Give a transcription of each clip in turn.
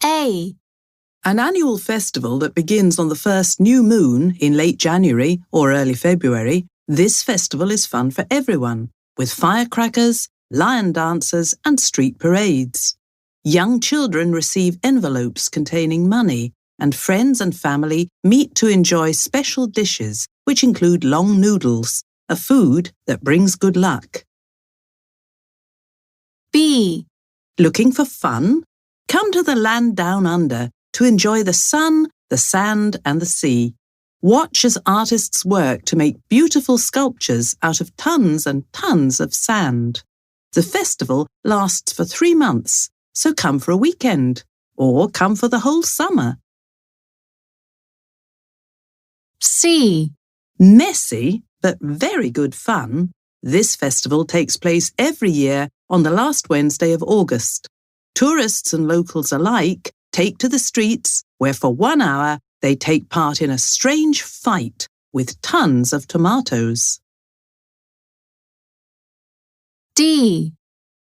A. An annual festival that begins on the first new moon in late January or early February. This festival is fun for everyone, with firecrackers, lion dances, and street parades. Young children receive envelopes containing money, and friends and family meet to enjoy special dishes, which include long noodles, a food that brings good luck. B. Looking for fun? Come to the land down under to enjoy the sun, the sand, and the sea. Watch as artists work to make beautiful sculptures out of tons and tons of sand. The festival lasts for 3 months, so come for a weekend, or come for the whole summer. C. Messy, but very good fun. This festival takes place every year on the last Wednesday of August. Tourists and locals alike take to the streets where for 1 hour they take part in a strange fight with tons of tomatoes. D.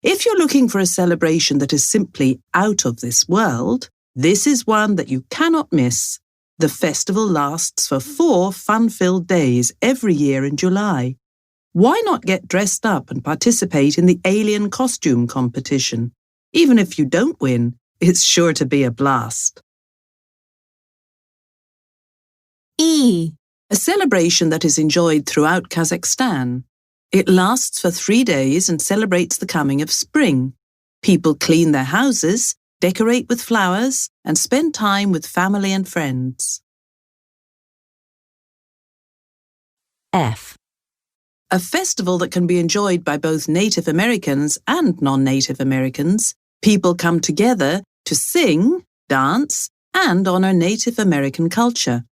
If you're looking for a celebration that is simply out of this world, this is one that you cannot miss. The festival lasts for 4 fun-filled days every year in July. Why not get dressed up and participate in the alien costume competition? Even if you don't win, it's sure to be a blast. E. A celebration that is enjoyed throughout Kazakhstan. It lasts for 3 days and celebrates the coming of spring. People clean their houses, decorate with flowers, and spend time with family and friends. F. A festival that can be enjoyed by both Native Americans and non-Native Americans. People come together to sing, dance, and honor Native American culture.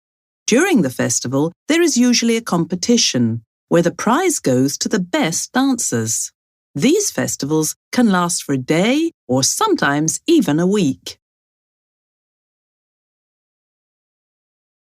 During the festival, there is usually a competition where the prize goes to the best dancers. These festivals can last for a day or sometimes even a week.